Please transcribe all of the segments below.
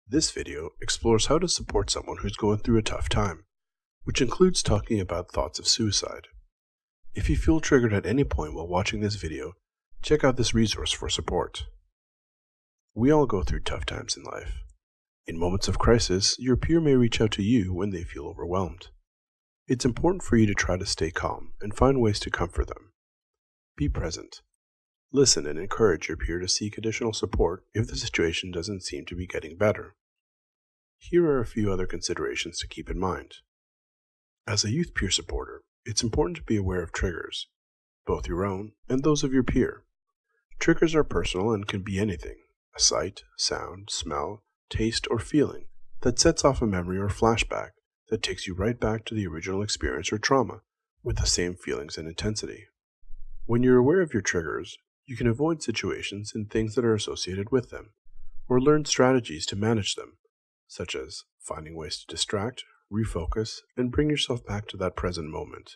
This video explores how to support someone who's going through a tough time, which includes talking about thoughts of suicide. If you feel triggered at any point while watching this video, check out this resource for support. We all go through tough times in life. In moments of crisis, your peer may reach out to you when they feel overwhelmed. It's important for you to try to stay calm and find ways to comfort them. Be present. Listen and encourage your peer to seek additional support if the situation doesn't seem to be getting better. Here are a few other considerations to keep in mind. As a youth peer supporter, it's important to be aware of triggers, both your own and those of your peer. Triggers are personal and can be anything: a sight, sound, smell, taste, or feeling that sets off a memory or flashback that takes you right back to the original experience or trauma with the same feelings and intensity. When you're aware of your triggers, you can avoid situations and things that are associated with them, or learn strategies to manage them, such as finding ways to distract, refocus, and bring yourself back to that present moment.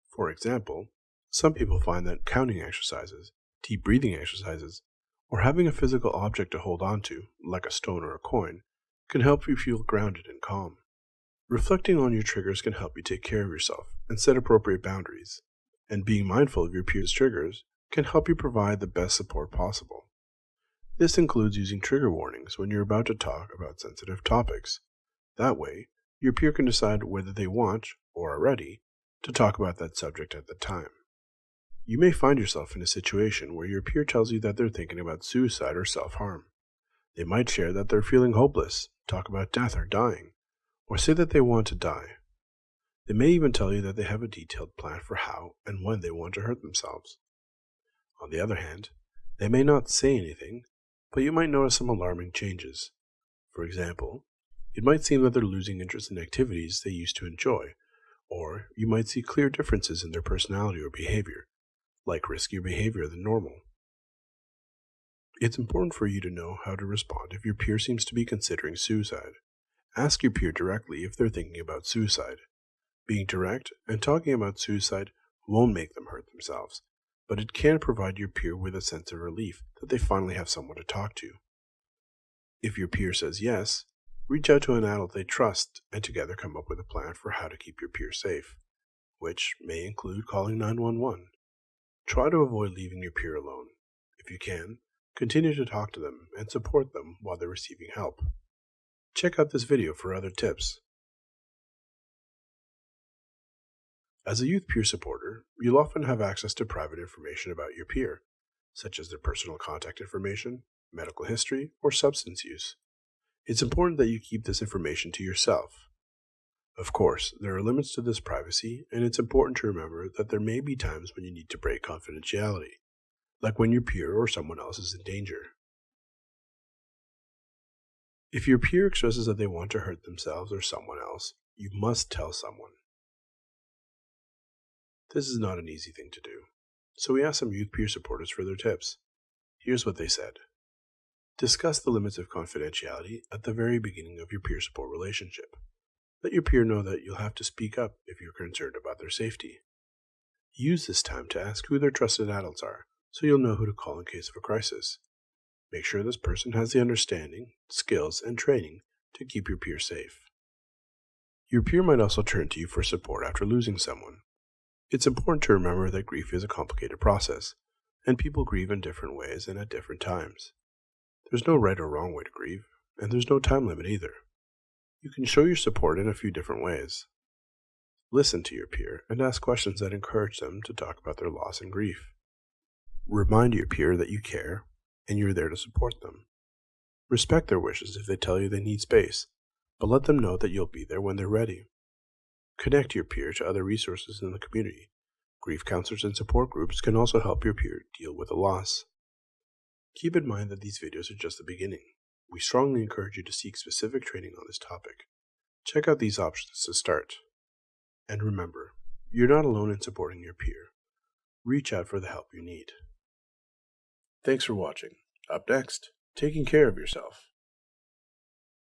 For example, some people find that counting exercises, deep breathing exercises, or having a physical object to hold on to, like a stone or a coin, can help you feel grounded and calm. Reflecting on your triggers can help you take care of yourself and set appropriate boundaries, and being mindful of your peer's triggers can help you provide the best support possible. This includes using trigger warnings when you're about to talk about sensitive topics. That way, your peer can decide whether they want, or are ready, to talk about that subject at the time. You may find yourself in a situation where your peer tells you that they're thinking about suicide or self-harm. They might share that they're feeling hopeless, talk about death or dying, or say that they want to die. They may even tell you that they have a detailed plan for how and when they want to hurt themselves. On the other hand, they may not say anything, but you might notice some alarming changes. For example, it might seem that they're losing interest in activities they used to enjoy, or you might see clear differences in their personality or behavior, like riskier behavior than normal. It's important for you to know how to respond if your peer seems to be considering suicide. Ask your peer directly if they're thinking about suicide. Being direct and talking about suicide won't make them hurt themselves, but it can provide your peer with a sense of relief that they finally have someone to talk to. If your peer says yes, reach out to an adult they trust and together come up with a plan for how to keep your peer safe, which may include calling 911. Try to avoid leaving your peer alone. If you can, continue to talk to them and support them while they're receiving help. Check out this video for other tips. As a youth peer supporter, you'll often have access to private information about your peer, such as their personal contact information, medical history, or substance use. It's important that you keep this information to yourself. Of course, there are limits to this privacy, and it's important to remember that there may be times when you need to break confidentiality, like when your peer or someone else is in danger. If your peer expresses that they want to hurt themselves or someone else, you must tell someone. This is not an easy thing to do, so we asked some youth peer supporters for their tips. Here's what they said. Discuss the limits of confidentiality at the very beginning of your peer support relationship. Let your peer know that you'll have to speak up if you're concerned about their safety. Use this time to ask who their trusted adults are, so you'll know who to call in case of a crisis. Make sure this person has the understanding, skills, and training to keep your peer safe. Your peer might also turn to you for support after losing someone. It's important to remember that grief is a complicated process, and people grieve in different ways and at different times. There's no right or wrong way to grieve, and there's no time limit either. You can show your support in a few different ways. Listen to your peer and ask questions that encourage them to talk about their loss and grief. Remind your peer that you care and you're there to support them. Respect their wishes if they tell you they need space, but let them know that you'll be there when they're ready. Connect your peer to other resources in the community. Grief counselors and support groups can also help your peer deal with a loss. Keep in mind that these videos are just the beginning. We strongly encourage you to seek specific training on this topic. Check out these options to start. And remember, you're not alone in supporting your peer. Reach out for the help you need. Thanks for watching. Up next, taking care of yourself.